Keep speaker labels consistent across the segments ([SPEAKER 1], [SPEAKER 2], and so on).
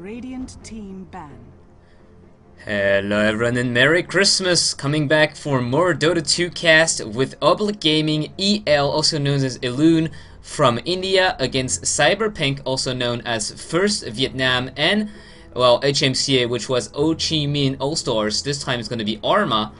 [SPEAKER 1] Radiant team ban.
[SPEAKER 2] Hello everyone and Merry Christmas! Coming back for more Dota 2 cast with Oblique Gaming EL, also known as Elunes, from India against Cyberpunk, also known as First Vietnam, and well, HCMA, which was Ho-Chi-Minh Allstars. This time it's going to be Arma,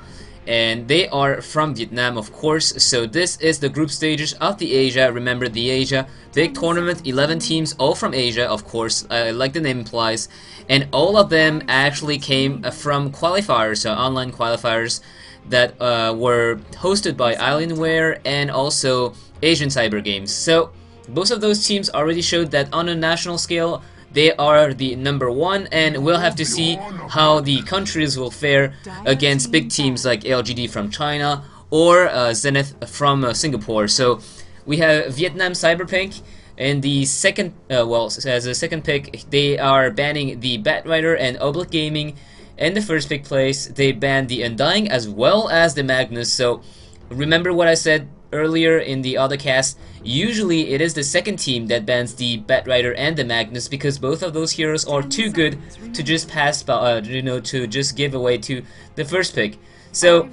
[SPEAKER 2] and they are from Vietnam, of course. So this is the group stages of the Asia. Remember, the Asia big tournament, 11 teams, all from Asia, of course, like the name implies, and all of them actually came from qualifiers, so online qualifiers that were hosted by Alienware and also Asian Cyber Games. So both of those teams already showed that on a national scale they are the #1, and we'll have to see how the countries will fare against big teams like LGD from China or Zenith from Singapore. So we have Vietnam Cyberpunk, and the second, well, as a second pick, they are banning the Batrider and Oblique Gaming. In the first pick place, they banned the Undying as well as the Magnus. So remember what I said earlier in the other cast, usually it is the second team that bans the Batrider and the Magnus because both of those heroes are too good to just pass by, to just give away to the first pick. So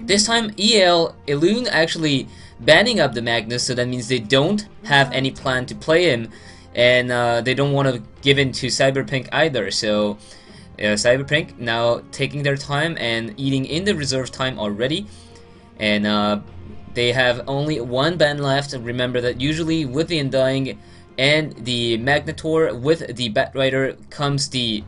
[SPEAKER 2] this time Elunes actually banning up the Magnus, so that means they don't have any plan to play him, and they don't want to give in to Cyberpunk either. So Cyberpunk now taking their time and eating in the reserve time already, and they have only one ban left. Remember that usually with the Undying and the Magnetor with the Batrider comes the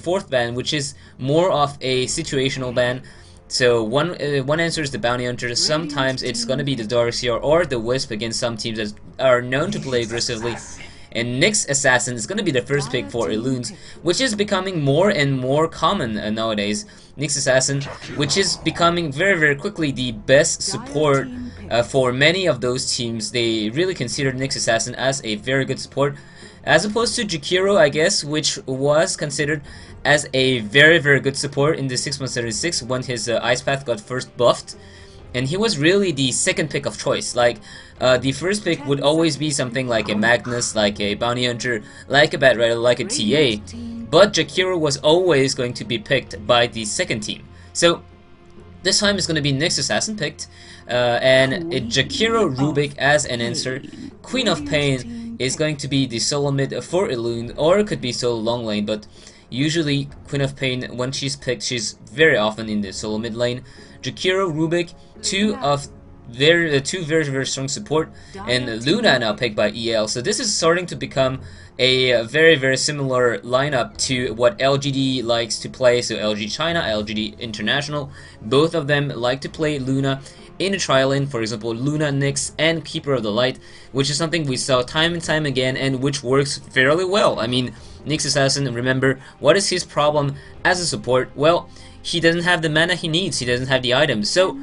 [SPEAKER 2] fourth ban, which is more of a situational ban. So one answer is the Bounty Hunter. Sometimes it's gonna be the Darkseer or the Wisp against some teams that are known to play aggressively. And Nyx Assassin is gonna be the first pick for Elunes, which is becoming more and more common nowadays. Nyx Assassin, which is becoming very quickly the best support for many of those teams. They really consider Nyx Assassin as a very good support, as opposed to Jakiro, I guess, which was considered as a very good support in the 6.76 when his Ice Path got first buffed, and he was really the second pick of choice. Like the first pick would always be something like a Magnus, like a Bounty Hunter, like a Batrider, like a TA, but Jakiro was always going to be picked by the second team. So this time it's going to be Nyx Assassin picked, and Jakiro Rubik as an answer. Queen of Pain is going to be the solo mid for Elunes, or it could be solo long lane, but usually Queen of Pain, when she's picked, she's very often in the solo mid lane. Jakiro Rubik, two very strong support, and Luna now picked by EL. So this is starting to become a very similar lineup to what LGD likes to play. So LG China, LGD International, both of them like to play Luna in a trial lane, for example Luna, Nyx, and Keeper of the Light, which is something we saw time and time again and which works fairly well. I mean, Nyx Assassin, remember, what is his problem as a support? Well, he doesn't have the mana he needs, he doesn't have the items. So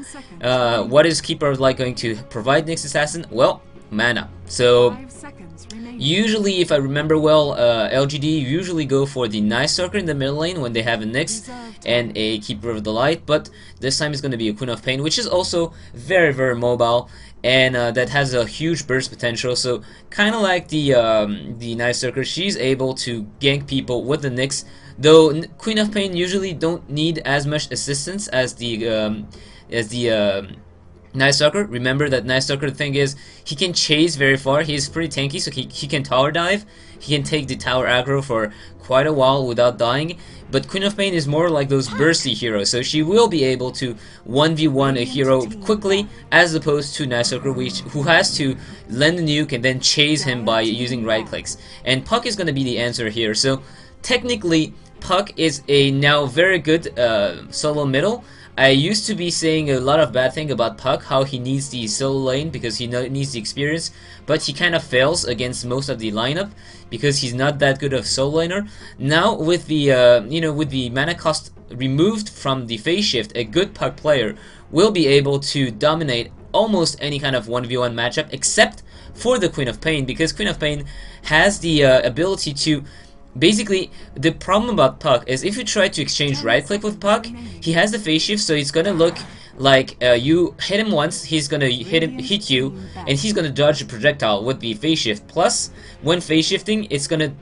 [SPEAKER 2] what is Keeper of the Light going to provide Nyx Assassin? Well, mana. So usually, if I remember well, LGD usually go for the Night Stalker in the middle lane when they have a Nyx and a Keeper of the Light, but this time it's going to be a Queen of Pain, which is also very mobile, and that has a huge burst potential. So kind of like the Night Stalker, she's able to gank people with the Nyx, though Queen of Pain usually don't need as much assistance as the Night Stalker. Remember that Night Stalker, the thing is, he can chase very far, he's pretty tanky, so he can tower dive, he can take the tower aggro for quite a while without dying, but Queen of Pain is more like those bursty heroes, so she will be able to 1v1 a hero quickly, as opposed to Night Stalker, who has to lend a nuke and then chase him by using right clicks. And Puck is going to be the answer here. So technically Puck is a now very good solo middle. I used to be saying a lot of bad thing about Puck, how he needs the solo lane because he needs the experience, but he kind of fails against most of the lineup because he's not that good of solo laner. Now with the with the mana cost removed from the phase shift, a good Puck player will be able to dominate almost any kind of 1v1 matchup except for the Queen of Pain, because Queen of Pain has the ability to basically, the problem about Puck is if you try to exchange right click with Puck, he has the phase shift, so it's gonna look like you hit him once, he's gonna hit you, and he's gonna dodge the projectile with the phase shift. Plus, when phase shifting, it's gonna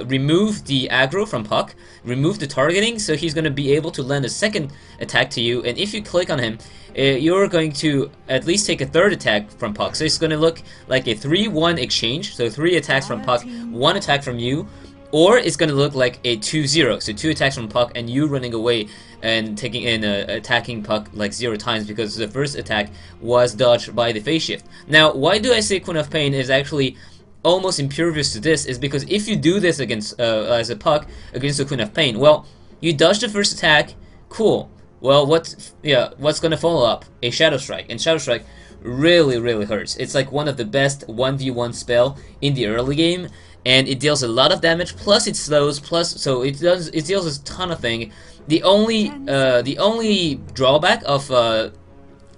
[SPEAKER 2] remove the aggro from Puck, remove the targeting, so he's gonna be able to land a second attack to you. And if you click on him, you're going to at least take a third attack from Puck. So it's gonna look like a 3-1 exchange. So 3 attacks from Puck, 1 attack from you. Or it's gonna look like a 2-0, so 2 attacks from Puck and you running away and taking in attacking Puck like 0 times because the first attack was dodged by the phase shift. Now, why do I say Queen of Pain is actually almost impervious to this? Is because if you do this against as a Puck against the Queen of Pain, well, you dodge the first attack, cool. Well, what's gonna follow up? A Shadow Strike, and Shadow Strike really hurts. It's like one of the best 1v1 spell in the early game. And it deals a lot of damage, plus it slows, so it deals a ton of things. The only drawback of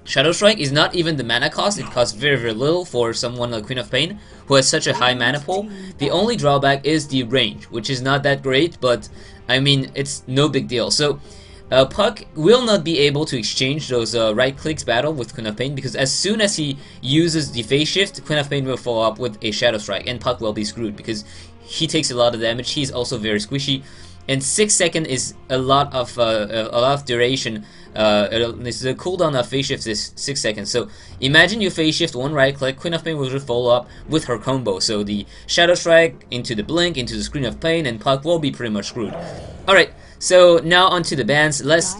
[SPEAKER 2] Shadow Strike is not even the mana cost. It costs very little for someone like Queen of Pain who has such a high mana pool. The only drawback is the range, which is not that great, but I mean it's no big deal. So Puck will not be able to exchange those right clicks battle with Queen of Pain, because as soon as he uses the phase shift, Queen of Pain will follow up with a Shadow Strike, and Puck will be screwed because he takes a lot of damage. He's also very squishy, and 6 seconds is a lot of duration. The cooldown of phase shift is 6 seconds. So imagine you phase shift 1 right click, Queen of Pain will just follow up with her combo. So the Shadow Strike into the blink into the Screen of Pain, and Puck will be pretty much screwed. All right. So now onto the bans. Let's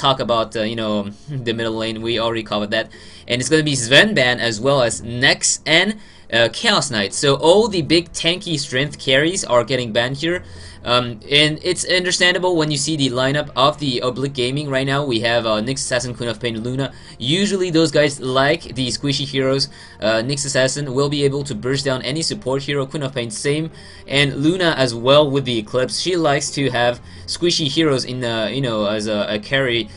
[SPEAKER 2] talk about you know, the middle lane. We already covered that, and it's gonna be Sven ban as well as Nex and Chaos Knight. So all the big tanky strength carries are getting banned here. And it's understandable when you see the lineup of the Oblique Gaming right now. We have Nyx Assassin, Queen of Pain, Luna. Usually those guys like the squishy heroes. Nyx Assassin will be able to burst down any support hero. Queen of Pain same, and Luna as well with the Eclipse. She likes to have squishy heroes in you know, as a carry,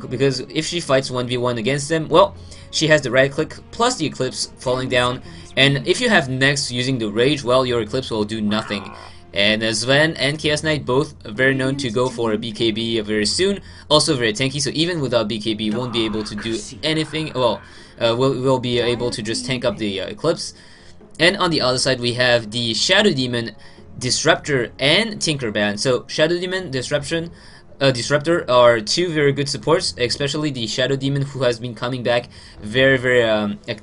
[SPEAKER 2] because if she fights 1v1 against them, well, she has the right click plus the Eclipse falling down. And if you have Nyx using the Rage, well, your Eclipse will do nothing. And Sven and Chaos Knight both very known to go for a BKB very soon, also very tanky, so even without BKB won't be able to do anything. Well, we'll be able to just tank up the Eclipse. And on the other side we have the Shadow Demon, Disruptor, and Tinker ban. So Shadow Demon, Disruptor are 2 very good supports, especially the Shadow Demon, who has been coming back very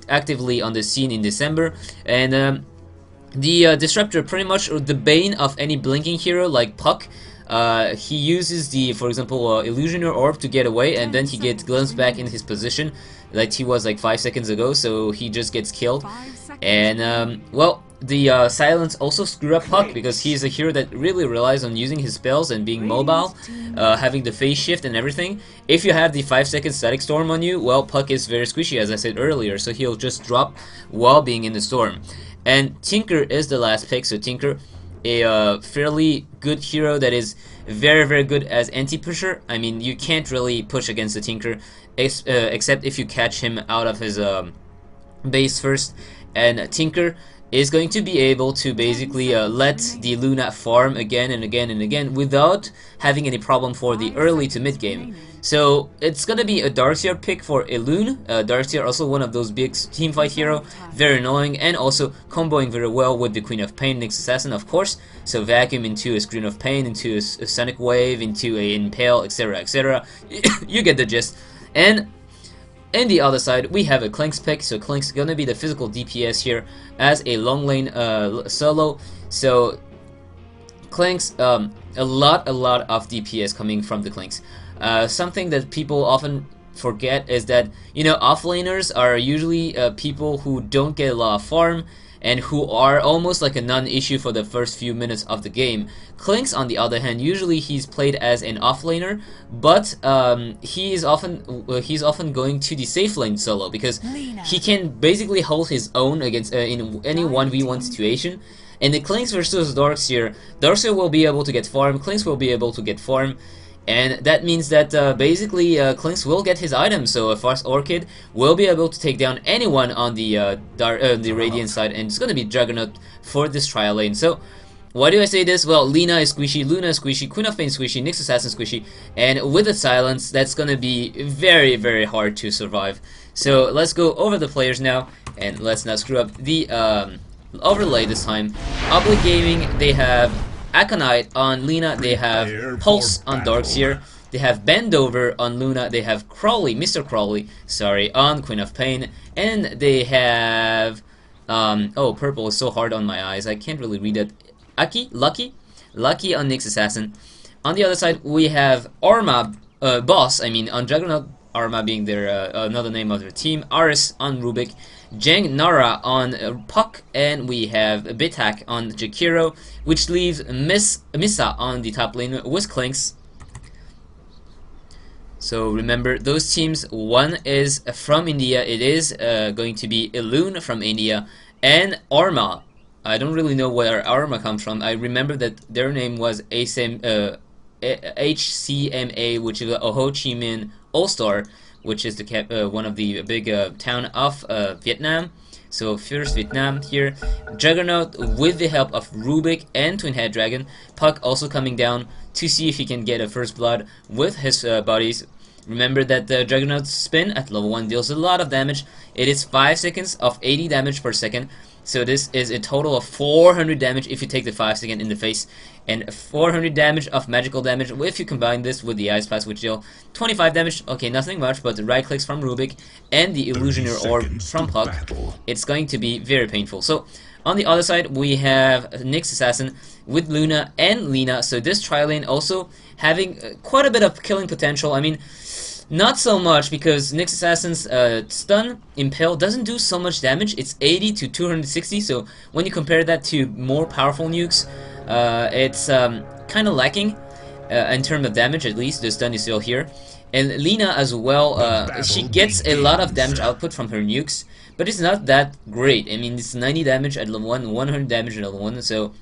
[SPEAKER 2] actively on the scene in December. And the Disruptor, pretty much the bane of any blinking hero like Puck. He uses the, for example, Illusioner Orb to get away, and then he gets glimpsed back in his position like he was like 5 seconds ago, so he just gets killed. And well, the Silence also screw up Puck, because he's a hero that really relies on using his spells and being mobile, having the phase shift and everything. If you have the 5-second Static Storm on you, well, Puck is very squishy, as I said earlier, so he'll just drop while being in the storm. And Tinker is the last pick, so Tinker, a fairly good hero that is very good as anti-pusher. I mean, you can't really push against the Tinker, except if you catch him out of his base first. And Tinker is going to be able to basically let the Luna farm again and again without having any problem for the early to mid game. So it's gonna be a Darkseer pick for Elune. Darkseer also one of those big teamfight hero, very annoying, and also comboing very well with the Queen of Pain, Nyx Assassin, of course. So vacuum into a Screen of Pain, into a Sonic Wave, into a Impale, etc. You get the gist. And in the other side, we have a Clink's pick. So Clink's gonna be the physical DPS here as a long lane solo. So Clink's a lot of DPS coming from the Clink's. Something that people often forget is that, you know, offlaners are usually people who don't get a lot of farm and who are almost like a non-issue for the first few minutes of the game. Clink's, on the other hand, usually he's played as an offlaner, but he's often going to the safe lane solo, because he can basically hold his own against in any 1v1 situation. And the Clink's versus Darkseer, Darkseer will be able to get farm, Clink's will be able to get farm. And that means that basically Clink's will get his items, so a Fast Orchid will be able to take down anyone on the Radiant side, and it's going to be Juggernaut for this trial lane. So Why do I say this? Well, Lina is squishy, Luna is squishy, Queen of Pain is squishy, Nyx Assassin is squishy, and with the silence, that's gonna be very, very hard to survive. So let's go over the players now, and let's not screw up the overlay this time. Oblig Gaming, they have Aconite on Lina, they have Pulse on Darkseer, they have Bendover on Luna, they have Crawley, Mr. Crawley, sorry, on Queen of Pain, and they have oh, purple is so hard on my eyes, I can't really read it. Lucky on Nyx Assassin. On the other side, we have Arma, Boss, I mean, on Juggernaut, Arma being their another name of their team, Aris on Rubik, Jeng Nara on Puck, and we have Bitak on Jakiro, which leaves Missa on the top lane with Clinks. So remember, those teams, one is from India, it is going to be Elune from India, and Arma. I don't really know where Arma comes from. I remember that their name was HCMA, which is a Ho-Chi-Minh Allstars, which is the one of the big town of Vietnam. So first Vietnam here. Juggernaut with the help of Rubik and Twin Head Dragon. Puck also coming down to see if he can get a first blood with his buddies. Remember that the Juggernaut's spin at level 1 deals a lot of damage. It is 5 seconds of 80 damage per second. So this is a total of 400 damage if you take the 5 second in the face, and 400 damage of magical damage if you combine this with the Ice Blast, which deal 25 damage. Okay, nothing much, but the right clicks from Rubik and the Illusioner Orb from Puck, it's going to be very painful. So on the other side, we have Nyx Assassin with Luna and Lina. So this tri-lane also having quite a bit of killing potential. I mean, not so much, because Nyx Assassin's stun, impale, doesn't do so much damage. It's 80 to 260, so when you compare that to more powerful nukes, it's kind of lacking in terms of damage, at least. The stun is still here. And Lina as well, she gets a lot of damage output from her nukes, but it's not that great. I mean, it's 90 damage at level 1, 100 damage at level 1, so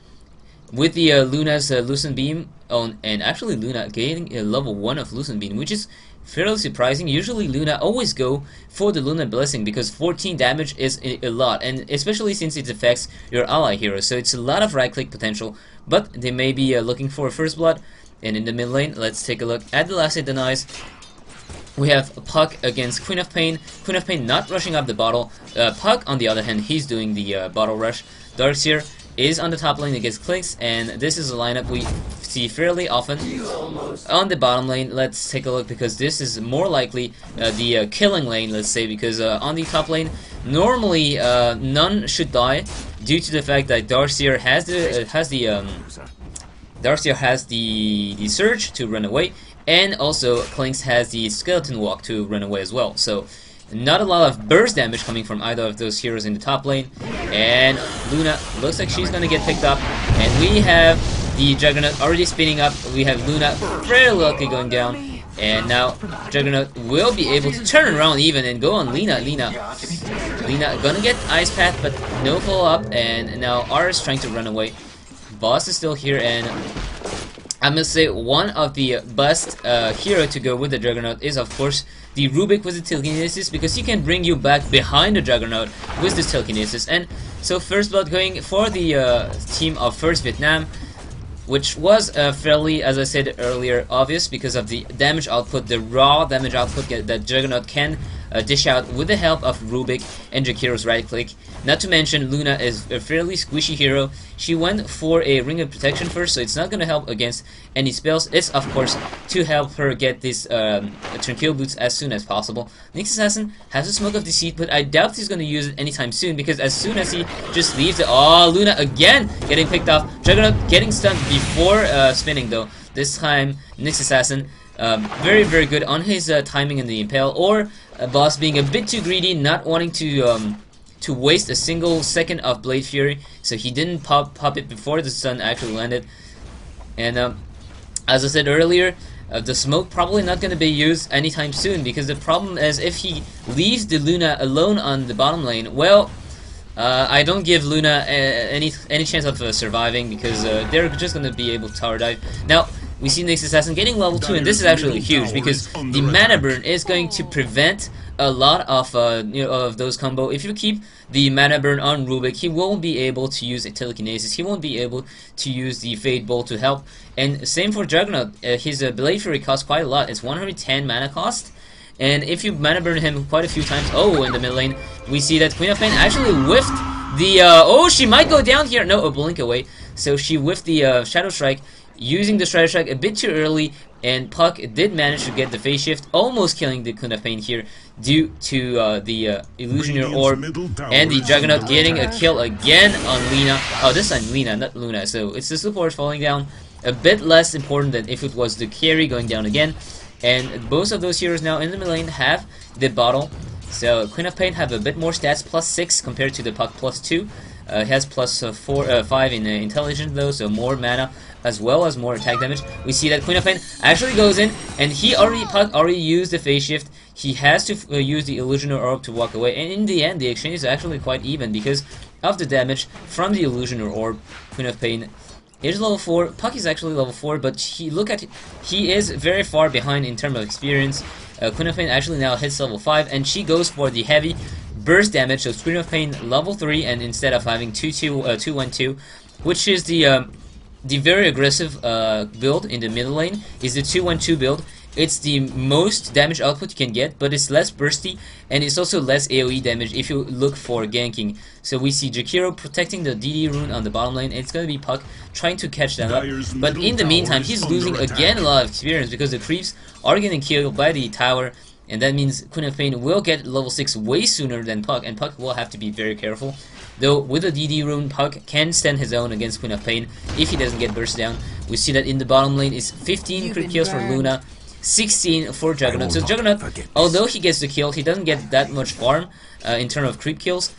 [SPEAKER 2] with the Luna's Lucent Beam, and actually Luna getting a level 1 of Lucent Beam, which is fairly surprising. Usually Luna always go for the Lunar Blessing because 14 damage is a lot, and especially since it affects your ally hero, so it's a lot of right click potential, but they may be looking for a first blood. And in the mid lane, let's take a look at the last hit denies. We have Puck against Queen of Pain. Queen of Pain not rushing up the bottle. Puck, on the other hand, he's doing the bottle rush. Darkseer is on the top lane against Clinks, and this is a lineup we see fairly often. On the bottom lane, let's take a look, because this is more likely the killing lane, let's say, because on the top lane, normally none should die due to the fact that Darkseer has the surge to run away, and also Clinks has the skeleton walk to run away as well. So not a lot of burst damage coming from either of those heroes in the top lane. And Luna looks like she's gonna get picked up, and we have the Juggernaut already spinning up. We have Luna very lucky going down, and now Juggernaut will be able to turn around even and go on Lina. Lina gonna get Ice Path, but no follow up, and now Aris trying to run away. Boss is still here, and I must say one of the best hero to go with the Juggernaut is, of course, the Rubik with the telekinesis, because he can bring you back behind the Juggernaut with this telekinesis. And so first blood going for the team of First Vietnam, which was fairly, as I said earlier, obvious because of the damage output, the raw damage output that Juggernaut can dish out with the help of Rubik and Jakiro's right click. Not to mention, Luna is a fairly squishy hero. She went for a Ring of Protection first, so it's not going to help against any spells. It's, of course, to help her get this Tranquil Boots as soon as possible. Nyx Assassin has a Smoke of Deceit, but I doubt he's going to use it anytime soon, because as soon as he just leaves it... Oh, Luna again getting picked off. Juggernaut getting stunned before spinning, though. This time, Nyx Assassin very, very good on his timing in the Impale, or Boss being a bit too greedy, not wanting to waste a single second of Blade Fury, so he didn't pop it before the stun actually landed. And as I said earlier, the smoke probably not going to be used anytime soon, because the problem is if he leaves the Luna alone on the bottom lane, well, I don't give Luna any chance of surviving, because they're just going to be able to tower dive. Now, we see Nyx Assassin getting level 2, and this is actually huge, because the mana burn is going to prevent a lot of of those combo. If you keep the mana burn on Rubik, he won't be able to use a telekinesis. He won't be able to use the Fade Bolt to help. And same for Juggernaut. His Blade Fury costs quite a lot. It's 110 mana cost. And if you mana burn him quite a few times, oh, in the mid lane, we see that Queen of Pain actually whiffed the, oh, she might go down here. No, a blink away. So she whiffed the Shadow Strike, using the Shadow Strike a bit too early, and Puck did manage to get the phase shift, almost killing the Queen of Pain here due to the Illusionary Orb, and the Juggernaut getting a kill again on Lina. Oh, this time Lina, not Luna. So it's the support falling down, a bit less important than if it was the carry going down again. And both of those heroes now in the mid lane have the bottle. So Queen of Pain have a bit more stats, +6 compared to the Puck +2. He has +5 in intelligence though, so more mana as well as more attack damage. We see that Queen of Pain actually goes in, and Puck already used the phase shift. He has to use the Illusionary Orb to walk away, and in the end the exchange is actually quite even because of the damage from the Illusionary Orb. Queen of Pain is level 4, Puck is actually level 4, but he is very far behind in terms of experience. Queen of Pain actually now hits level 5, and she goes for the heavy burst damage, so Queen of Pain level 3, and instead of having 2-1-2, which is the very aggressive build in the middle lane, is the 2-1-2 build. It's the most damage output you can get, but it's less bursty, and it's also less AoE damage if you look for ganking. So we see Jakiro protecting the DD rune on the bottom lane, and it's going to be Puck trying to catch that up. But in the meantime, he's losing again a lot of experience because the creeps are getting killed by the tower, and that means Queen of Pain will get level 6 way sooner than Puck, and Puck will have to be very careful. Though with the DD rune, Puck can stand his own against Queen of Pain if he doesn't get burst down. We see that in the bottom lane is 15 crit kills for Luna, 16 for Juggernaut. So Juggernaut, although he gets the kill, he doesn't get that much farm in terms of creep kills,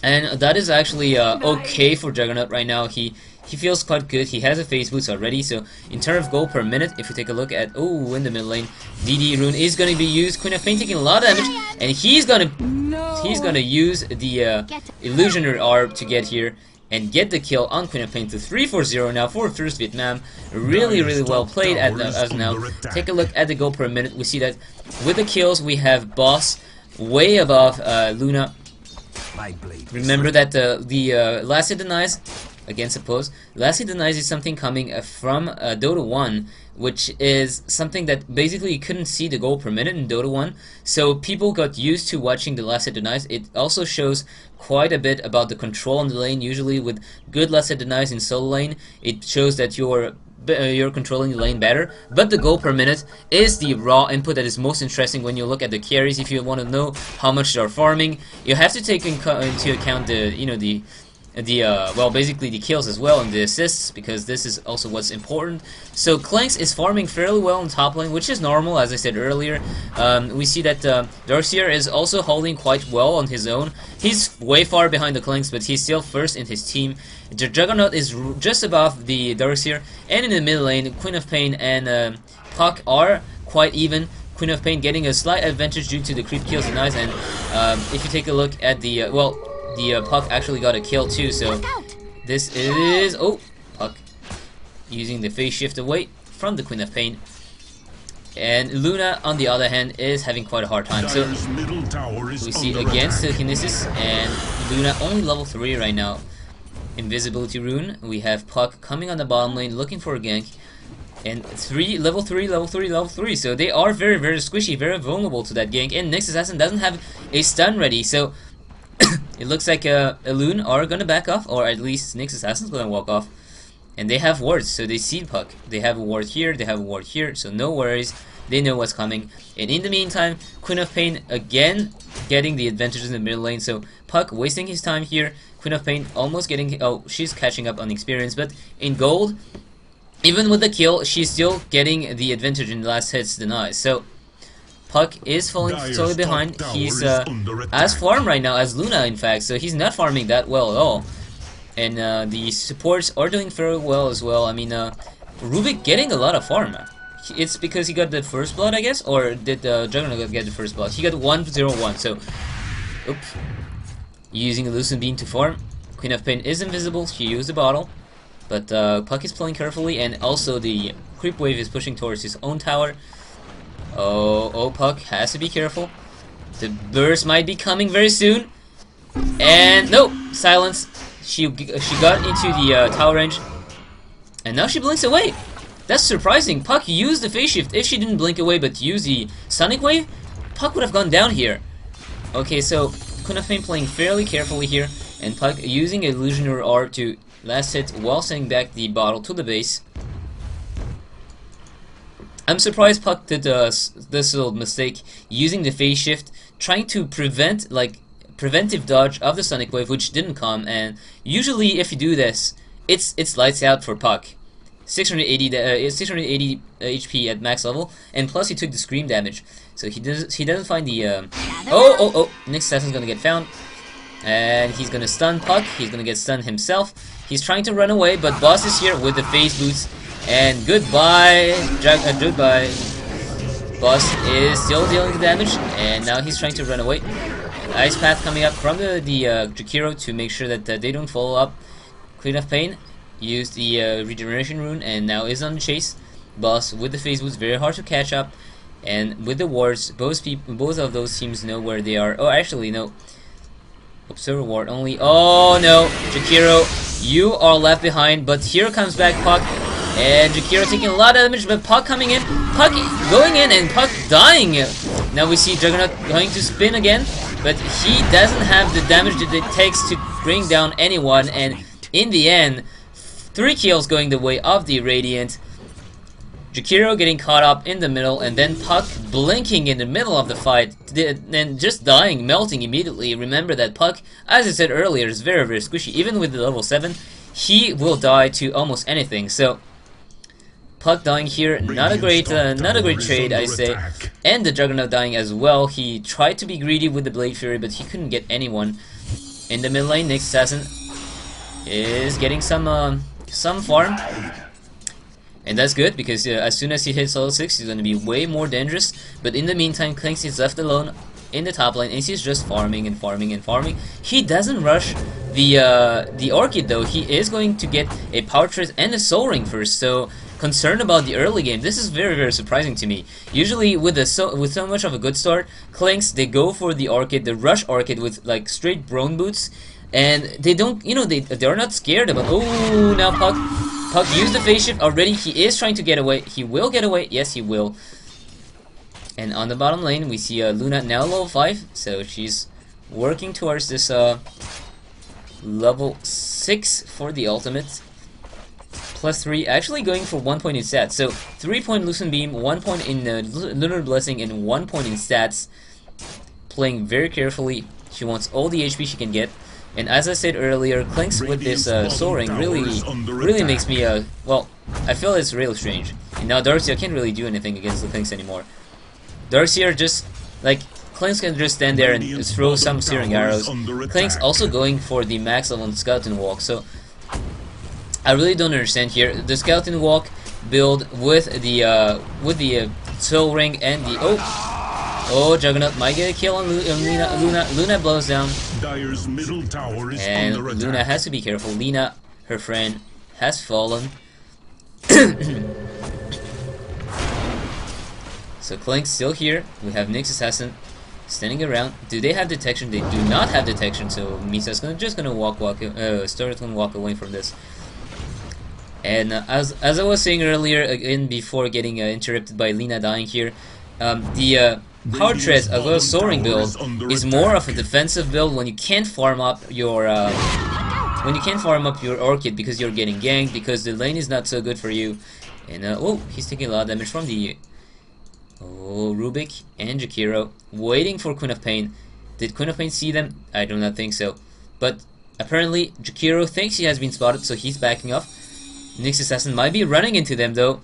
[SPEAKER 2] and that is actually okay for Juggernaut right now. He feels quite good. He has a phase boost already, so in terms of gold per minute, if you take a look at, oh, in the mid lane, DD rune is going to be used. Queen of Pain taking a lot of damage, and he's gonna use the Illusionary Orb to get here and get the kill on Queen of Pain to 3-4-0 now for First Vietnam. Really well played as now. Take a look at the goal per minute. We see that with the kills we have Boss way above Luna. Remember that the last hit denies against oppose. Last hit denies is something coming from Dota 1, which is something that basically you couldn't see the goal per minute in Dota 1, so people got used to watching the last hit denies. It also shows quite a bit about the control on the lane. Usually with good last hit denies in solo lane, it shows that you're controlling the lane better, but the goal per minute is the raw input that is most interesting when you look at the carries. If you want to know how much they're farming, you have to take into account the well, basically the kills as well and the assists, because this is also what's important. So Clanks is farming fairly well in top lane, which is normal, as I said earlier. We see that Darkseer is also holding quite well on his own. He's way far behind the Clanks, but he's still first in his team. The Juggernaut is just above the Darkseer, and in the mid lane, Queen of Pain and Puck are quite even. Queen of Pain getting a slight advantage due to the creep kills and nice, and if you take a look at the the Puck actually got a kill too, so this is, oh, Puck using the phase shift away from the Queen of Pain. And Luna, on the other hand, is having quite a hard time. So we see against Telekinesis, and Luna only level 3 right now. Invisibility rune. We have Puck coming on the bottom lane looking for a gank. And level 3. So they are very squishy, very vulnerable to that gank. And Nyx Assassin doesn't have a stun ready, so it looks like Elunes are gonna back off, or at least Nyx Assassin's gonna walk off. And they have wards, so they see Puck. They have a ward here, they have a ward here, so no worries. They know what's coming. And in the meantime, Queen of Pain again getting the advantages in the middle lane. So Puck wasting his time here. Queen of Pain almost getting, oh, she's catching up on experience, but in gold, even with the kill, she's still getting the advantage in the last hits denies. So Puck is falling totally behind. He's as farmed right now as Luna, in fact, so he's not farming that well at all. And the supports are doing very well as well. I mean, Rubik getting a lot of farm. It's because he got the first blood, I guess, or did Juggernaut get the first blood? He got 1-0-1, so oops. Using Elusive Beam to farm. Queen of Pain is invisible, she used the bottle. But Puck is playing carefully, and also the creep wave is pushing towards his own tower. Oh, Puck has to be careful. The burst might be coming very soon. And no, silence. She got into the tower range, and now she blinks away. That's surprising. Puck used the phase shift. If she didn't blink away but used the Sonic Wave, Puck would have gone down here. Okay, so Queen of Pain playing fairly carefully here, and Puck using Illusionary R to last hit while sending back the bottle to the base. I'm surprised Puck did this little mistake using the phase shift, trying to prevent preventive dodge of the Sonic Wave, which didn't come. And usually if you do this, it's lights out for Puck. 680 HP at max level, and plus he took the scream damage, so he doesn't find the Nyx Assassin's gonna get found, and he's gonna stun Puck. He's gonna get stunned himself. He's trying to run away, but Boss is here with the phase boots, and goodbye. Goodbye. Boss is still dealing the damage, and now he's trying to run away. Ice Path coming up from the Jakiro to make sure that they don't follow up. Queen of Pain used the regeneration rune and now is on the chase. Boss with the phase boots, very hard to catch up, and with the wards, both of those teams know where they are. Oh, actually no. Observer ward only. Oh no, Jakiro, you are left behind. But here comes back Puck, and Jakiro taking a lot of damage, but Puck coming in, Puck going in, and Puck dying. Now we see Juggernaut going to spin again, but he doesn't have the damage that it takes to bring down anyone, and in the end, 3 kills going the way of the Radiant. Jakiro getting caught up in the middle, and then Puck blinking in the middle of the fight, and just dying, melting immediately. Remember that Puck, as I said earlier, is very, very squishy. Even with the level 7, he will die to almost anything. So Puck dying here, not a great trade, I say. And the Juggernaut dying as well. He tried to be greedy with the Blade Fury, but he couldn't get anyone. In the mid lane, Nyx Assassin is getting some farm, and that's good, because as soon as he hits level 6, he's going to be way more dangerous. But in the meantime, Clanks is left alone in the top lane, and he's just farming and farming and farming. He doesn't rush the Orchid though. He is going to get a Power Tread and a Soul Ring first, so concerned about the early game. This is very, very surprising to me. Usually with so much of a good start, Clanks, they go for the Orchid, the rush Orchid with like straight Brone boots, and they don't, you know, they're not scared about. Oh, now Puck used the phase shift already. He is trying to get away. He will get away. Yes, he will. And on the bottom lane, we see Luna now level 5, so she's working towards this level 6 for the ultimate. +3, actually going for 1 point in stats. So 3 point Lucent Beam, 1 point in Lunar Blessing, and 1 point in stats. Playing very carefully. She wants all the HP she can get. And as I said earlier, Clanks with this Soul Ring really makes me, well, I feel it's really strange. And now Darkseer can't really do anything against the Clanks anymore. Darkseer just, like, Clanks can just stand there and throw some Searing Arrows. Clanks also going for the max level Skeleton Walk, so I really don't understand here. The Skeleton Walk build with the Soul Ring and the, oh, Juggernaut might get a kill on Luna. Luna blows down.
[SPEAKER 1] Dire's middle tower is
[SPEAKER 2] and
[SPEAKER 1] under
[SPEAKER 2] Luna
[SPEAKER 1] attack.
[SPEAKER 2] has to be careful. Lina, her friend, has fallen. So Clank still here. We have Nyx Assassin standing around. Do they have detection? They do not have detection. So Misa's just gonna walk away from this. And as I was saying earlier, again before getting interrupted by Lina dying here, the Power Tread as well as Soul Ring build is more of a defensive build when you can't farm up your Orchid because you're getting ganked, because the lane is not so good for you. And oh, he's taking a lot of damage from the Rubik and Jakiro, waiting for Queen of Pain. Did Queen of Pain see them? I do not think so. But apparently Jakiro thinks he has been spotted, so he's backing off. Nyx Assassin might be running into them though.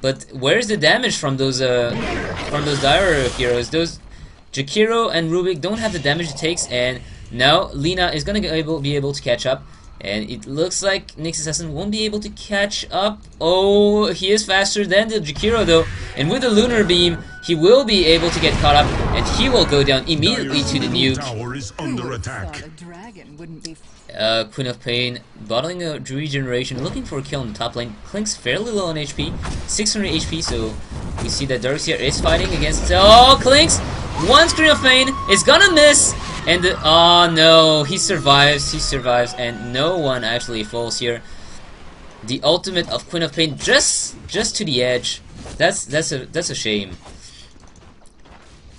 [SPEAKER 2] But where's the damage from those dire heroes? Those Jakiro and Rubik don't have the damage it takes, and now Lina is gonna be able to catch up. And it looks like Nyx Assassin won't be able to catch up. Oh, he is faster than the Jakiro though. And with the Lunar Beam, he will be able to get caught up, and he will go down immediately to the nuke.
[SPEAKER 1] Tower is under attack.
[SPEAKER 2] Queen of Pain bottling a regeneration, looking for a kill in the top lane. Clink's fairly low on HP, 600 HP, so we see that Darkseer is fighting against... Oh, Clink's One Scream of Pain is gonna miss, and oh no, he survives, and no one actually falls here. The ultimate of Queen of Pain just to the edge. That's a shame.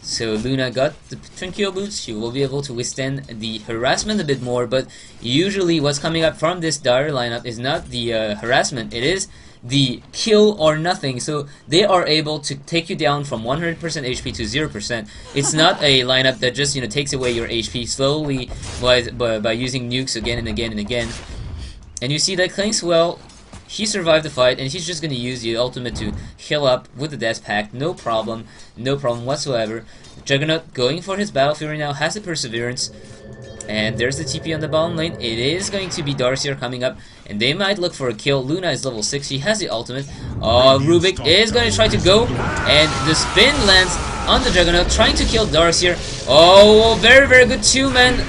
[SPEAKER 2] So Luna got the Tranquil boots. She will be able to withstand the harassment a bit more, but usually what's coming up from this dire lineup is not the harassment, it is the kill or nothing. So they are able to take you down from 100% HP to 0%. It's not a lineup that just takes away your HP slowly by using nukes again and again and again. And you see that Clinks, well, he survived the fight, and he's just gonna use the ultimate to heal up with the Death Pact. No problem whatsoever. Juggernaut going for his Battle Fury now, has the Perseverance, and there's the TP on the bottom lane. It is going to be Darcier coming up, and they might look for a kill. Luna is level 6, she has the ultimate. Rubik is going to try to go, and the spin lands on the Juggernaut, trying to kill Darcier. Oh, very, very good 2-man.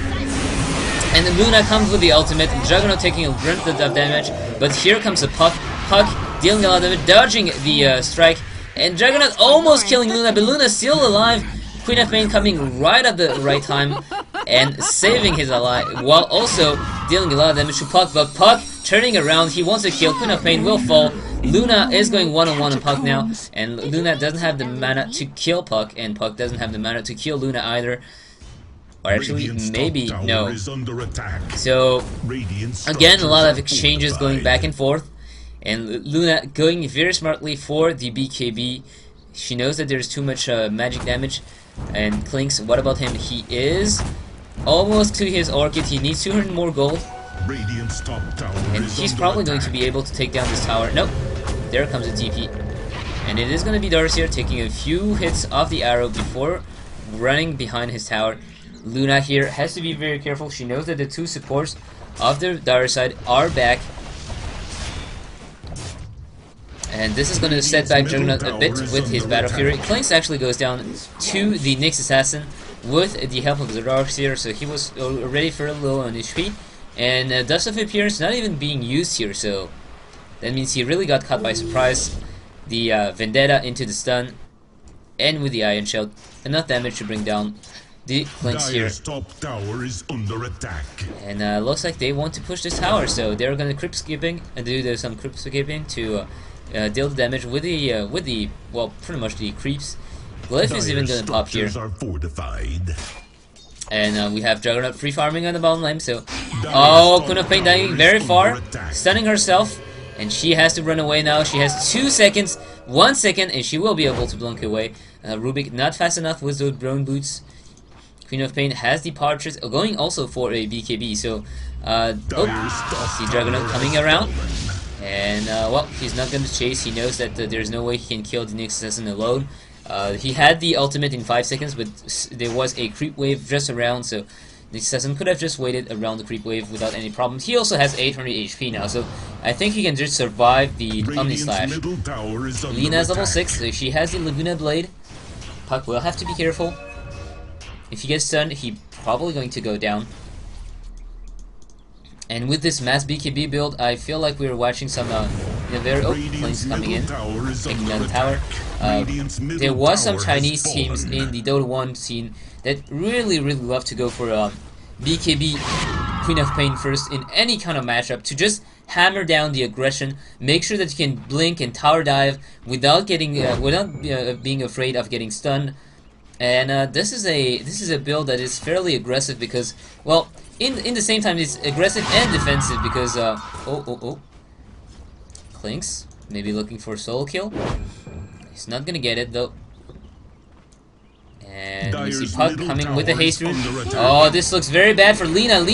[SPEAKER 2] And Luna comes with the ultimate, Juggernaut taking a brunt of damage, but here comes a Puck. Puck dealing a lot of damage, dodging the strike, and Juggernaut almost killing Luna, but Luna's still alive. Queen of Pain coming right at the right time and saving his ally, while also dealing a lot of damage to Puck, but Puck turning around, he wants to kill. Queen of Pain will fall. Luna is going one-on-one on Puck now, and Luna doesn't have the mana to kill Puck, and Puck doesn't have the mana to kill Luna either. Or actually, maybe, no. So, again, a lot of exchanges going back and forth. And Luna going very smartly for the BKB. She knows that there's too much magic damage. And Clinks, what about him? He is almost to his Orchid. He needs 200 more gold. And he's probably going to be able to take down this tower. Nope. There comes the TP. And it is going to be Darcier taking a few hits off the arrow before running behind his tower. Luna here has to be very careful. She knows that the two supports of the dire side are back. And this is going to set back Juggernaut a bit with his Battle Fury. Clinks actually goes down to the Nyx Assassin with the help of the Darcier, so he was already fairly low on HP. And Dust of Appearance not even being used here, so that means he really got caught by surprise. The Vendetta into the stun, and with the Iron Shell, enough damage to bring down the Clinks here.
[SPEAKER 1] Top tower is under attack.
[SPEAKER 2] And looks like they want to push this tower, so they're gonna crypt skipping and do some crypt skipping to deal the damage with the well, pretty much the creeps. Glyph is even gonna pop here. And we have Juggernaut free farming on the bottom lane, so Queen of Pain dying very far, stunning herself, and she has to run away now. She has 2 seconds, 1 second, and she will be able to blink away. Rubik not fast enough with those drone boots. Queen of Pain has the Partridge, going also for a BKB, so see Juggernaut coming around, and well, he's not going to chase. He knows that there's no way he can kill the Nyx Assassin alone. He had the ultimate in 5 seconds, but there was a creep wave just around, so the Assassin could have just waited around the creep wave without any problems. He also has 800 HP now, so I think he can just survive the Omni Slash. Lina is level 6, so she has the Laguna Blade. Puck will have to be careful. If he gets stunned, he's probably going to go down. And with this mass BKB build, I feel like we're watching some very planes coming in, taking down the tower. There was some Chinese teams in the Dota 1 scene that really love to go for BKB Queen of Pain first in any kind of matchup to just hammer down the aggression, make sure that you can blink and tower dive without getting being afraid of getting stunned. And this is a build that is fairly aggressive because, well, in the same time it's aggressive and defensive because Clinks maybe looking for a solo kill. He's not gonna get it though. And we see Puck coming with the haste rune. Oh, this looks very bad for Lina.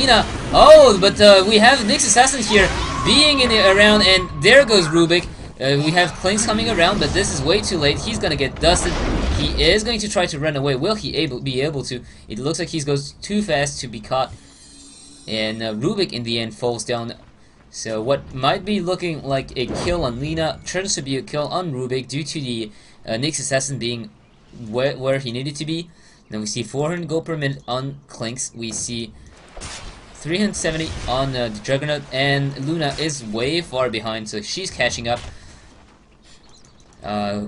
[SPEAKER 2] Oh, but we have Nyx Assassin here being around, and there goes Rubik. We have Clinks coming around, but this is way too late. He's gonna get dusted. He is going to try to run away. Will he be able to? It looks like he goes too fast to be caught. And Rubik in the end falls down. So what might be looking like a kill on Lina turns to be a kill on Rubik due to the Nyx Assassin being where he needed to be. Then we see 400 gold per minute on Clinks. We see 370 on the Juggernaut, and Luna is way far behind, so she's catching up.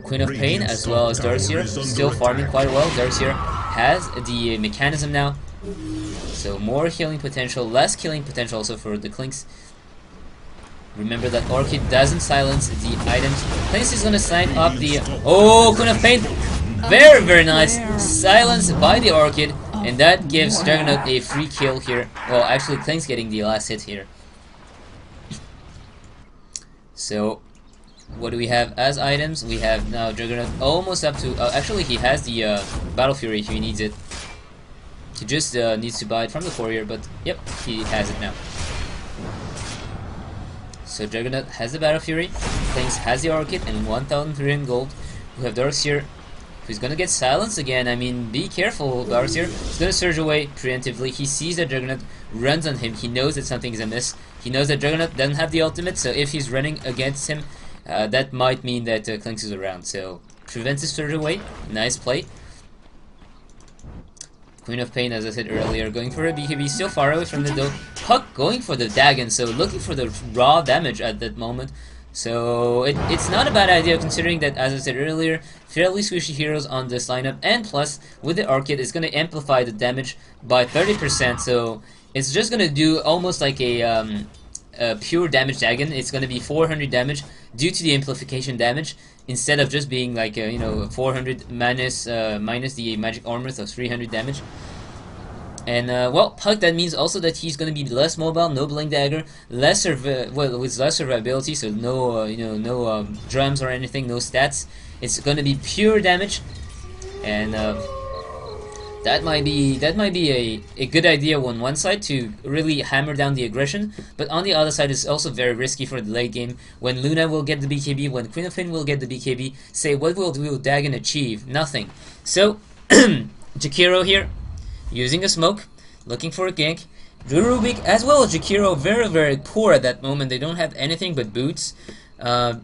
[SPEAKER 2] Queen of Pain as well as Darcier still farming quite well. Darcier has the mechanism now. So more healing potential, less killing potential also for the Clinks. Remember that Orchid doesn't silence the items. Clinks is gonna sign up the... Oh, Queen of Pain! Very, very nice. Silenced by the Orchid. And that gives Juggernaut a free kill here. Well, actually, Clinks getting the last hit here. So, what do we have as items? We have now Juggernaut almost up to... actually, he has the Battle Fury if he needs it. He just needs to buy it from the courier, but yep, he has it now. So Juggernaut has the Battle Fury, Clinks has the Orchid, and 1,300 gold. We have Darkseer, who's gonna get silenced again. I mean, be careful, Darkseer. He's gonna surge away preemptively. He sees that Juggernaut runs on him. He knows that something is amiss. He knows that Juggernaut doesn't have the ultimate, so if he's running against him, that might mean that Clinks is around. So prevents his surge away. Nice play. Queen of Pain, as I said earlier, going for a BKB, still far away from the door. Puck going for the Dagon, so looking for the raw damage at that moment. So it's not a bad idea considering that, as I said earlier, fairly squishy heroes on this lineup, and plus with the Orchid, it's going to amplify the damage by 30%. So it's just going to do almost like a pure damage Dagon. It's going to be 400 damage due to the amplification damage, instead of just being like you know, 400 minus the magic armor, so 300 damage. And well, Puck, that means also that he's going to be less mobile, no Blink Dagger, less with less survivability, so no you know, no drums or anything, no stats. It's going to be pure damage, and that might be a good idea on one side to really hammer down the aggression, but on the other side it's also very risky for the late game when Luna will get the BKB, when Queen of Pain will get the BKB. Say, what will Dagon achieve? Nothing. So Jakiro here, using a smoke, looking for a gank. Rubik as well as Jakiro, very, very poor at that moment. They don't have anything but boots.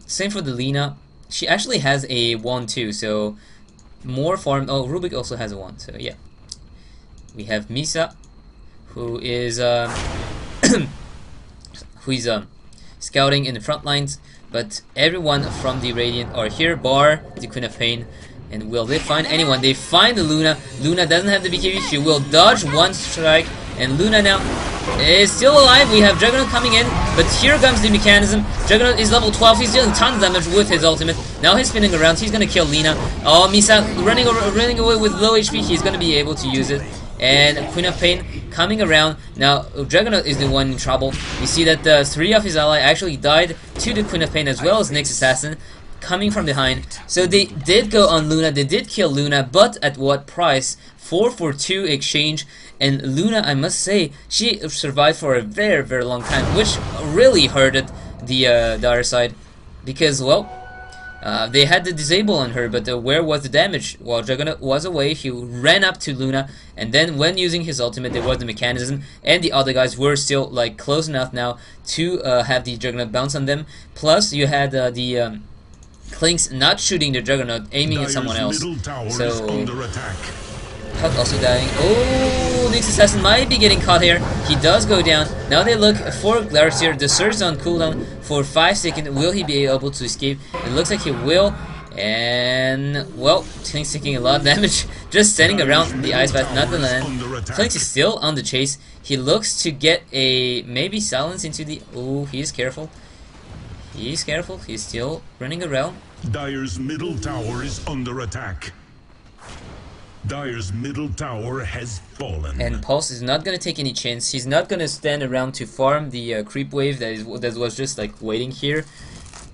[SPEAKER 2] Same for the Lina. She actually has a wand too, so more farm. Oh, Rubik also has a wand, so yeah. We have Misa, who is scouting in the front lines, but everyone from the Radiant are here, bar the Queen of Pain. And will they find anyone? They find the Luna. Luna doesn't have the BKB. She will dodge one strike, and Luna now is still alive. We have Juggernaut coming in, but here comes the mechanism. Juggernaut is level 12. He's dealing tons of damage with his ultimate. Now he's spinning around. He's gonna kill Lina. Oh, Misa running away with low HP. He's gonna be able to use it. And Queen of Pain coming around. Now Juggernaut is the one in trouble. We see that 3 of his allies actually died to the Queen of Pain, as well as Nyx Assassin coming from behind. So they did go on Luna, they did kill Luna, but at what price? 4 for 2 exchange. And Luna, I must say, she survived for a very, very long time, which really hurted the other side, because, well, they had the disable on her, but where was the damage? While Juggernaut was away, he ran up to Luna, and then when using his ultimate, there was the mechanism, and the other guys were still like close enough now to have the Juggernaut bounce on them. Plus, you had the Clinks not shooting the Juggernaut, aiming at someone else. So Puck also dying. Oh, Nyx Assassin might be getting caught here. He does go down. Now they look for Darkseer. The surge is on cooldown for 5 seconds. Will he be able to escape? It looks like he will. And, well, Clinks taking a lot of damage. Just standing around the ice bath, not the land. Clinks is still on the chase. He looks to get a maybe silence into the... Oh, he's careful. He's careful. He's still running around.
[SPEAKER 1] Dire's middle tower is under attack. Dire's middle tower has fallen.
[SPEAKER 2] And Pulse is not going to take any chance. He's not going to stand around to farm the creep wave that was just like waiting here,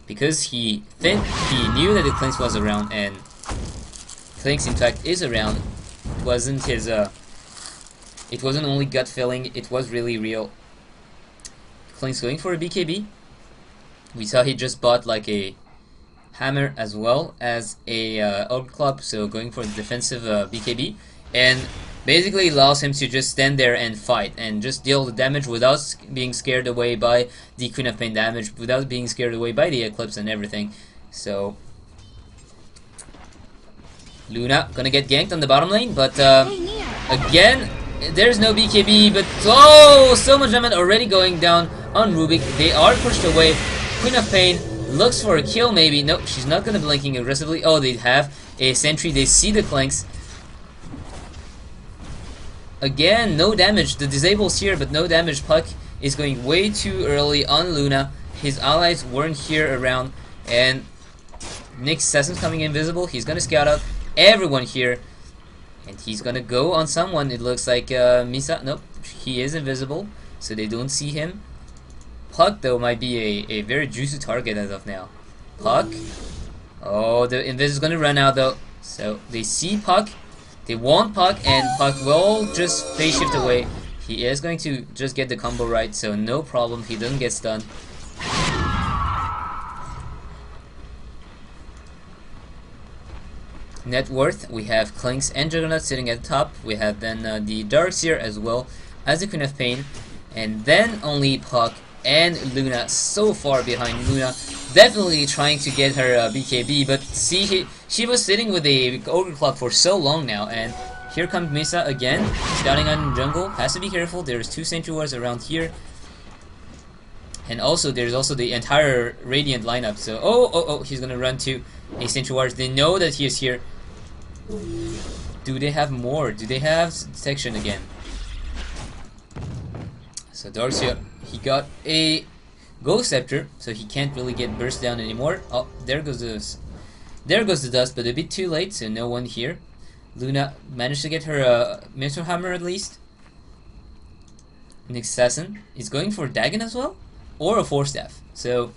[SPEAKER 2] because he knew that the Clinks was around, and Clinks in fact is around. It wasn't his it wasn't only gut feeling, it was really real. Clinks going for a BKB. We saw he just bought like a hammer as well as a Ogre Club, so going for the defensive BKB, and basically allows him to just stand there and fight and just deal the damage without being scared away by the Queen of Pain damage, without being scared away by the Eclipse and everything. So Luna gonna get ganked on the bottom lane, but again there's no BKB, but oh, so much damage already going down on Rubik. They are pushed away. Queen of Pain looks for a kill, maybe. Nope, she's not gonna blinking aggressively. Oh, they have a sentry. They see the Clinks. Again, no damage. The disable's here, but no damage. Puck is going way too early on Luna. His allies weren't here around, and Nick's Assassin's coming invisible. He's gonna scout out everyone here, and he's gonna go on someone. It looks like Misa. Nope, he is invisible, so they don't see him. Puck, though, might be a very juicy target as of now. Puck. Oh, the invis is gonna run out though. So they see Puck. They want Puck, and Puck will just phase shift away. He is going to just get the combo right, so no problem. He doesn't get stunned. Net worth, we have Clinks and Juggernaut sitting at the top. We have then the Darkseer as well as the Queen of Pain. And then only Puck and Luna so far behind. Luna definitely trying to get her BKB, but see, she was sitting with a Ogre Club for so long now, and here comes Misa again, scouting on jungle. Has to be careful, there's 2 Sentry Wards around here. And also, there's also the entire Radiant lineup, so oh, he's gonna run to a Sentry Wards. They know that he is here. Do they have more? Do they have detection again? So Darkseer, he got a Ghost Scepter, so he can't really get burst down anymore. Oh, there goes the dust, but a bit too late, so no one here. Luna managed to get her Myzzrym Hammer at least. Nick's Assassin is going for Dagon as well, or a Force Staff. So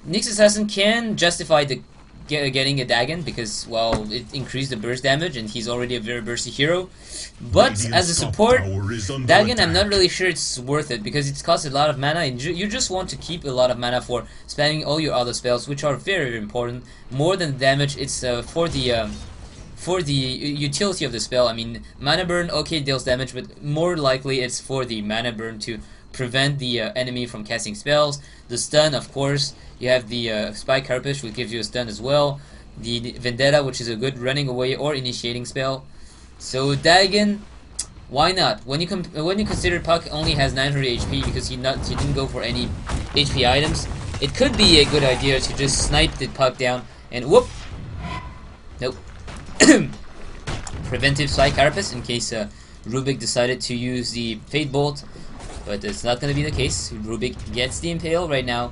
[SPEAKER 2] Nick's Assassin can justify the getting a Dagon because, well, it increased the burst damage, and he's already a very bursty hero. But as a support, Dagon, I'm not really sure it's worth it because it costs a lot of mana, and you just want to keep a lot of mana for spamming all your other spells, which are very, very important. More than damage, it's for the utility of the spell. I mean, mana burn, okay, deals damage, but more likely it's for the mana burn to prevent the enemy from casting spells. The stun, of course, you have the Spike Carapace, which gives you a stun as well. The Vendetta, which is a good running away or initiating spell. So Dagon, why not? When you consider Puck only has 900 HP because he didn't go for any HP items, it could be a good idea to just snipe the Puck down and whoop. Nope. Preventive Spike Carapace in case Rubik decided to use the Fate Bolt, but it's not going to be the case. Rubik gets the Impale right now.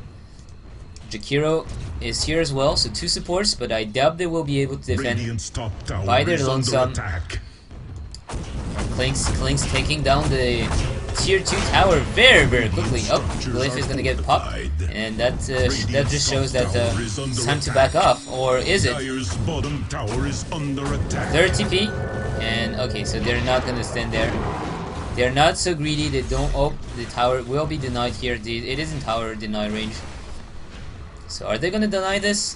[SPEAKER 2] Jakiro is here as well, so 2 supports, but I doubt they will be able to defend by their lonesome. Clinks taking down the tier 2 tower very, very quickly. Oh, Glyph is gonna get popped, and that just shows that it's time to back off, or is it? 30 TP, and okay, so they're not gonna stand there. They're not so greedy. They don't. Oh, the tower will be denied here. It is in tower deny range. So are they gonna deny this?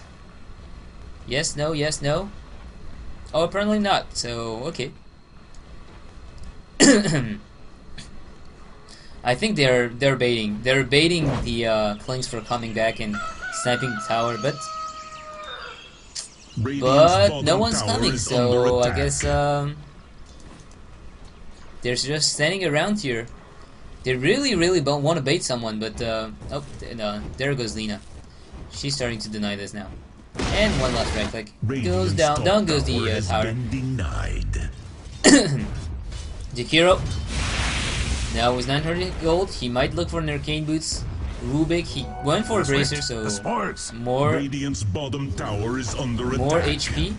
[SPEAKER 2] Yes, no, yes, no. Oh, apparently not. So okay. I think they're baiting. They're baiting the Clinks for coming back and sniping the tower, but no one's coming. So I guess they're just standing around here. They really don't want to bait someone, but oh, no, there goes Lina. She's starting to deny this now. And one last right click. Goes down. Down goes the tower. Jakiro. Now with 900 gold, he might look for an Arcane Boots. Rubik, he went for a Bracer, so more HP.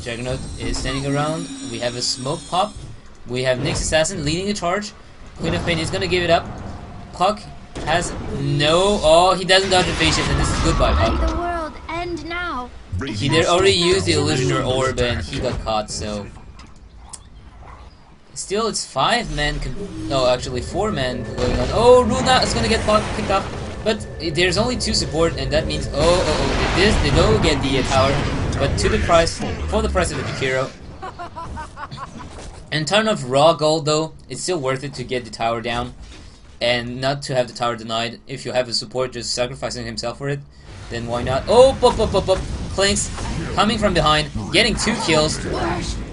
[SPEAKER 2] Juggernaut is standing around. We have a Smoke Pop. We have Nick's Assassin leading the charge. Queen of Pain is gonna give it up. Puck has no. Oh, he doesn't dodge a phase shift, and this is goodbye, Puck.
[SPEAKER 3] Let the world end now.
[SPEAKER 2] He did already use the Illusioner Orb, and he got caught. So still, it's 5 men. No, actually 4 men going on. Oh, Runa is gonna get picked up, but there's only 2 support, and that means they don't get the tower, but to the price for the price of the Jakiro. In terms of raw gold, though, it's still worth it to get the tower down and not to have the tower denied. If you have a support just sacrificing himself for it, then why not? Oh, Clinks coming from behind, getting 2 kills.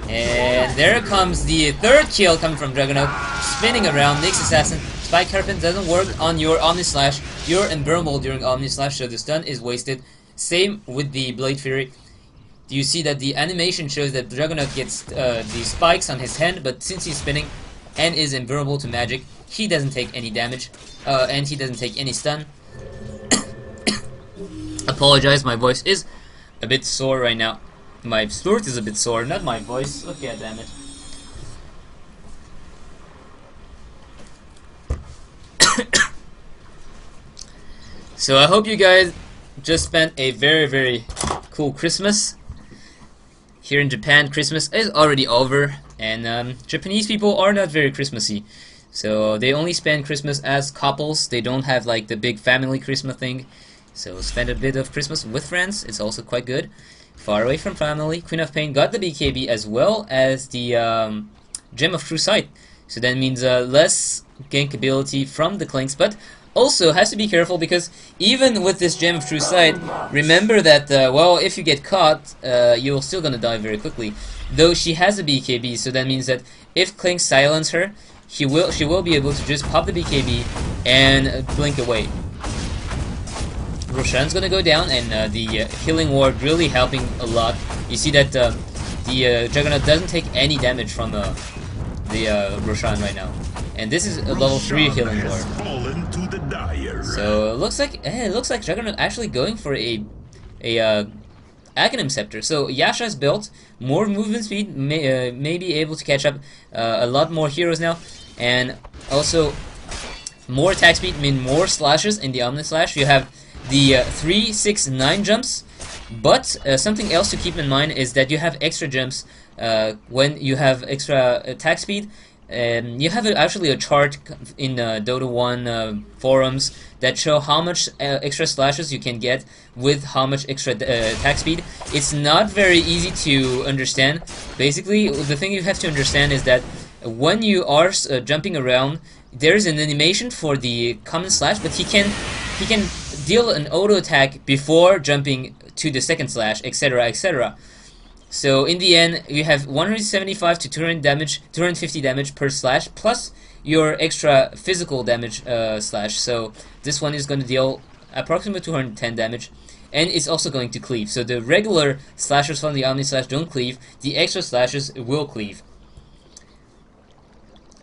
[SPEAKER 2] And there comes the 3rd kill coming from Juggernaut, spinning around. Nick's Assassin. Spike Carapace doesn't work on your Omni Slash. You're invulnerable during Omni Slash, so the stun is wasted. Same with the Blade Fury. you see that the animation shows that Juggernaut gets the spikes on his hand, but since he's spinning and is invulnerable to magic, he doesn't take any damage, and he doesn't take any stun. Apologize, my voice is a bit sore right now. My throat is a bit sore, not my voice. Oh, god damn it. So I hope you guys just spent a very, very cool Christmas. Here in Japan, Christmas is already over, and Japanese people are not very Christmassy. So they only spend Christmas as couples. They don't have like the big family Christmas thing. So spend a bit of Christmas with friends. It's also quite good. Far away from family. Queen of Pain got the BKB as well as the Gem of True Sight. So that means less gank ability from the Clinks, but also has to be careful because even with this Gem of True Sight, remember that, well, if you get caught, you're still gonna die very quickly. Though she has a BKB, so that means that if Clinks silence her, she will be able to just pop the BKB and blink away. Roshan's gonna go down, and the healing ward really helping a lot. You see that the Juggernaut doesn't take any damage from the Roshan right now, and this is a level 3 healing ward. So it looks like Juggernaut actually going for a Aghanim Scepter. So Yasha's built more movement speed, may be able to catch up a lot more heroes now, and also more attack speed mean more slashes in the Omni Slash. You have the 3, 6, 9 jumps, but something else to keep in mind is that you have extra jumps when you have extra attack speed. You have actually a chart in Dota 1 forums that show how much extra slashes you can get with how much extra attack speed. It's not very easy to understand. Basically, the thing you have to understand is that when you are jumping around, there is an animation for the common slash, but he can deal an auto attack before jumping to the second slash, etc., etc. So in the end, you have 175 to 250 damage per slash, plus your extra physical damage slash. So this one is going to deal approximately 210 damage, and it's also going to cleave. So the regular slashers from the Omni Slash don't cleave, the extra slashes will cleave.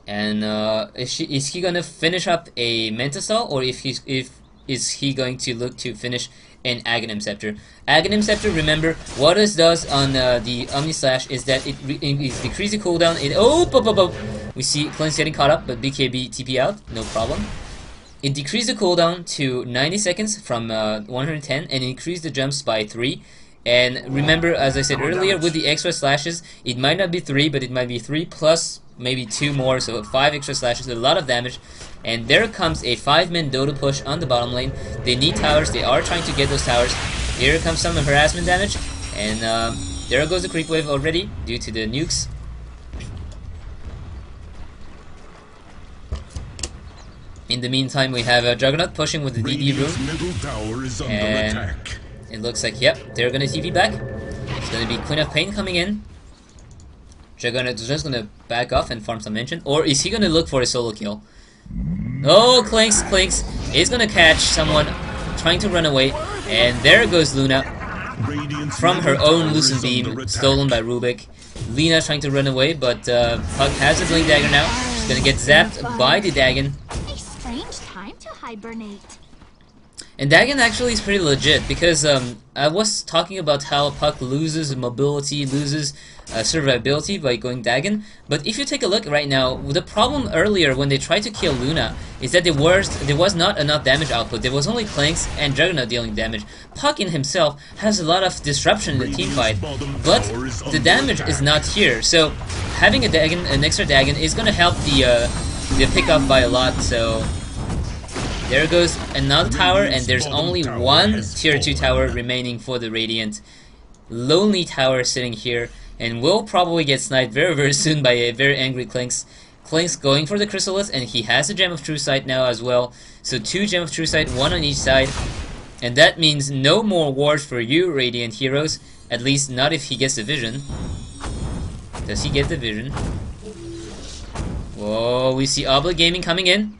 [SPEAKER 2] And is he gonna finish up a Mentasol, or is he going to look to finish an Aghanim Scepter? Aghanim Scepter, remember, what this does on the Omni Slash is that it decreases the cooldown. We see Cleanse getting caught up, but BKB TP out, no problem. It decreases the cooldown to 90 seconds from 110, and increase the jumps by 3. And remember, as I said earlier, with the extra slashes, it might not be 3, but it might be 3 plus maybe 2 more, so 5 extra slashes, a lot of damage. And there comes a 5-man Dota push on the bottom lane. They need towers, they are trying to get those towers. Here comes some harassment damage, and there goes the creep wave already, due to the nukes. In the meantime, we have Juggernaut pushing with the DD rune, and it looks like, yep, they're gonna TP back. It's gonna be Queen of Pain coming in. Juggernaut is just gonna back off and farm some mention, or is he gonna look for a solo kill? Oh, Clinks is gonna catch someone trying to run away, and there goes Luna from her own Lucent Beam, stolen by Rubik. Lina trying to run away, but Puck has a Blink Dagger now. She's gonna get zapped by the Dagon.
[SPEAKER 3] A strange time to hibernate.
[SPEAKER 2] And Dagon actually is pretty legit, because I was talking about how Puck loses mobility, loses survivability by going Dagon, but if you take a look right now, the problem earlier when they tried to kill Luna is that there was not enough damage output. There was only Clanks and Juggernaut dealing damage. Puck in himself has a lot of disruption in the team fight, but the damage is not here. So having a Dagon, an extra Dagon, is going to help the pickup by a lot. So there goes another tower, and there's only one tier 2 tower remaining for the Radiant. Lonely tower sitting here, and will probably get sniped very, very soon by a very angry Clinks. Clinks going for the Chrysalis, and he has a Gem of True Sight now as well. So 2 Gem of True Sight, 1 on each side. And that means no more wards for you, Radiant heroes. At least not if he gets the vision. Does he get the vision? Whoa, we see Obla Gaming coming in.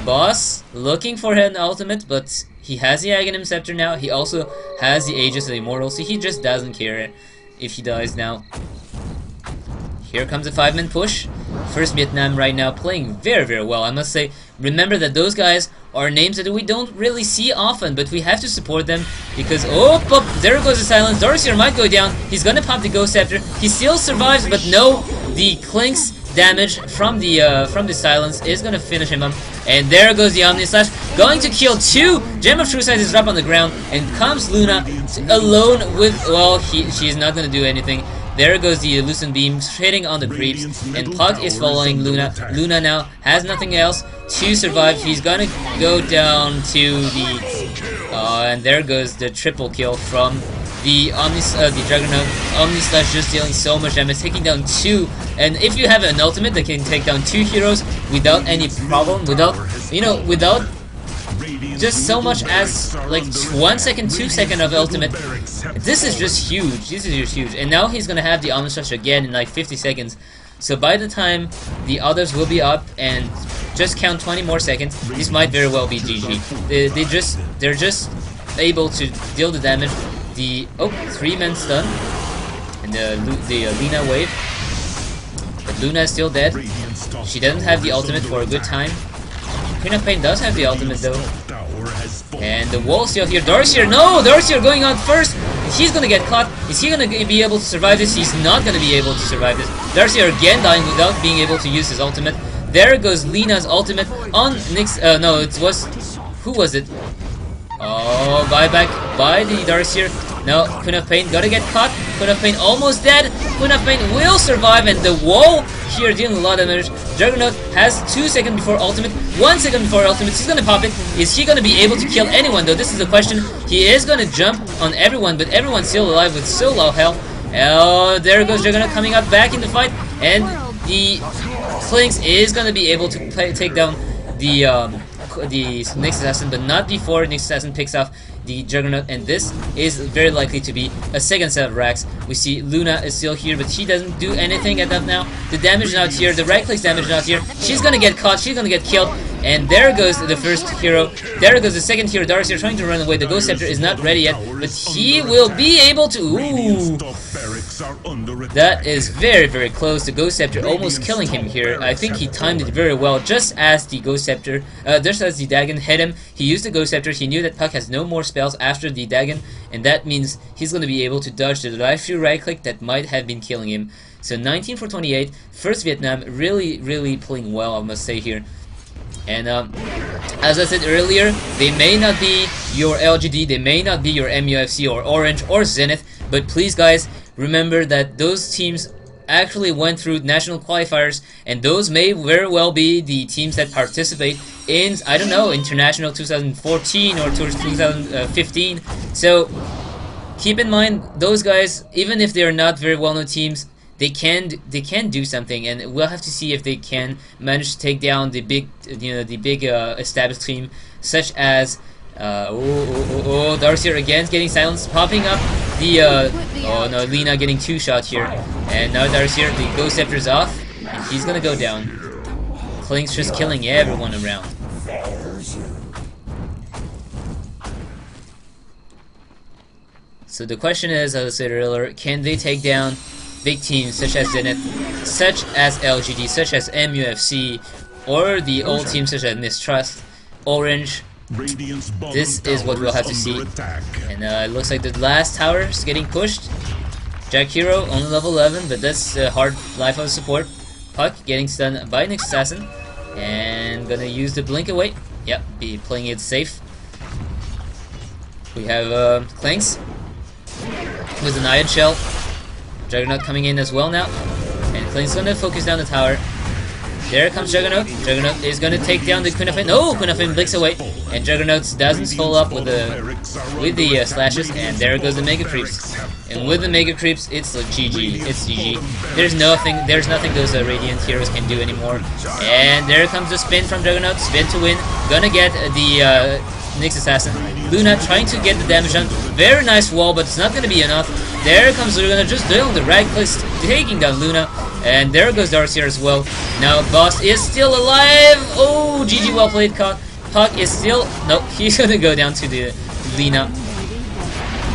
[SPEAKER 2] Boss looking for an ultimate, but He has the Aghanim Scepter now. He also has the Aegis of the Immortal, so he just doesn't care if he dies now. Here comes a 5-man push. First Vietnam right now playing very, very well, I must say. Remember that those guys are names that we don't really see often, but we have to support them because, oh, there goes the silence. Darcyr might go down. He's gonna pop the Ghost Scepter. He still survives, but no, the Clink's damage from the silence is gonna finish him up. And there goes the Omni Slash, going to kill 2. Gem of True Sight is up on the ground, and comes Luna alone with, well, she's not gonna do anything. There goes the Lucent Beam hitting on the creeps, and Puck is following Luna. Luna now has nothing else to survive. He's gonna go down to the, and there goes the triple kill from the Juggernaut. Omni Slash just dealing so much damage, taking down 2. And if you have an ultimate that can take down 2 heroes without any problem, without just so much as like 1 second, 2 second of ultimate, this is just huge. This is just huge. And now he's gonna have the Omni Slash again in like 50 seconds. So by the time the others will be up and just count 20 more seconds, this might very well be GG. They're just able to deal the damage. The 3-man stun and the Lina wave. But Luna is still dead. She doesn't have the ultimate for a good time. Queen of Pain does have the ultimate though. And the wall still here. Darcyr, no! Darcyr going on first! He's gonna get caught. Is he gonna be able to survive this? He's not gonna be able to survive this. Darcyr again dying without being able to use his ultimate. There goes Lina's ultimate on Nyx. No, it was... Who was it? Oh, buyback by the Darcyr. No, Queen of Pain gotta get caught. Queen of Pain almost dead. Queen of Pain will survive, and the wall here dealing a lot of damage. Juggernaut has 2 seconds before ultimate, 1 second before ultimate. He's gonna pop it. Is he gonna be able to kill anyone though? This is the question. He is gonna jump on everyone, but everyone's still alive with so low health. Oh, there goes Juggernaut coming up back in the fight, and the Clinks is gonna be able to take down the Nyx Assassin, but not before Nyx Assassin picks off the Juggernaut, and this is very likely to be a second set of racks. We see Luna is still here, but she doesn't do anything at that now. The damage is not here, the right click's damage is not here. She's gonna get caught, she's gonna get killed, and there goes the first hero. There goes the second hero. Darcyr trying to run away. The Ghost Scepter is not ready yet, but he will be able to. Ooh, that is very, very close. The Ghost Scepter almost killing him here. I think he timed it very well. Just as the Ghost Scepter, just as the Dagon hit him, he used the Ghost Scepter. He knew that Puck has no more spells after the Dagon, and that means he's going to be able to dodge the live right click that might have been killing him. So 19 for 28. First Vietnam really, really playing well, I must say here. And as I said earlier, they may not be your LGD, they may not be your MUFC or Orange or Zenith, but please guys, remember that those teams actually went through national qualifiers, and those may very well be the teams that participate in, I don't know, International 2014 or 2015. So keep in mind, those guys, even if they are not very well-known teams, they can do something, and we'll have to see if they can manage to take down the big, established team, such as Darcyr again getting silenced, popping up the oh no, Lina getting 2-shot here, and now Darcyr, the Ghost Scepter is off, and he's gonna go down. Klink's just killing everyone around. So the question is, as I said earlier, can they take down big teams such as Zenith, such as LGD, such as MUFC, or the old teams such as Mistrust, Orange? This is what we'll have to see. And it looks like the last tower is getting pushed. Jack Hero only level 11, but that's hard life of support. Puck getting stunned by Nyx Assassin, and gonna use the blink away. Yep, be playing it safe. We have Clanks with an Iron Shell. Juggernaut coming in as well now, and Clink's gonna focus down the tower. There comes Juggernaut. Juggernaut is gonna take down the Queen of Pain. No, Queen of Pain blinks away, and Juggernaut doesn't follow up with the slashes, and there goes the Mega Creeps. And with the Mega Creeps, it's like GG. It's GG. There's nothing those Radiant heroes can do anymore. And there comes the spin from Juggernaut. Spin to win. Gonna get the Nyx Assassin. Luna trying to get the damage on. Very nice wall, but it's not gonna be enough. There comes Luna, just doing the right clicks, taking down Luna. And there goes Darcyr as well. Now Boss is still alive. Oh, GG, well played, puck is still... Nope, he's gonna go down to the Lena.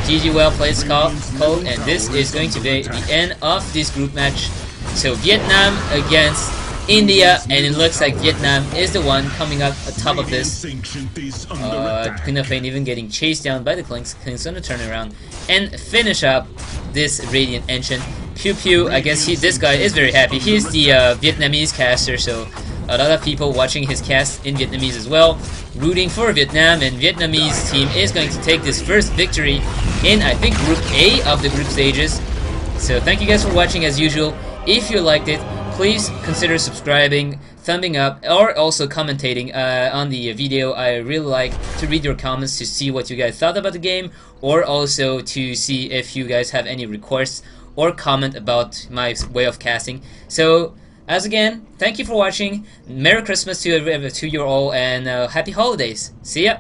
[SPEAKER 2] GG, well played, Cole, and this is going to be the end of this group match. So Vietnam against India, and it looks like Vietnam is the one coming up atop of this. Knufane even getting chased down by the Clinks. Clinks gonna turn around and finish up this Radiant Ancient. Pew Pew, I guess this guy is very happy. He's the Vietnamese caster, so a lot of people watching his cast in Vietnamese as well, rooting for Vietnam, and Vietnamese team is going to take this first victory in, I think, Group A of the group stages. So thank you guys for watching as usual. If you liked it, please consider subscribing, thumbing up, or also commentating on the video. I really like to read your comments to see what you guys thought about the game, or also to see if you guys have any requests or comment about my way of casting. So, as again, thank you for watching. Merry Christmas to you all, and Happy Holidays. See ya!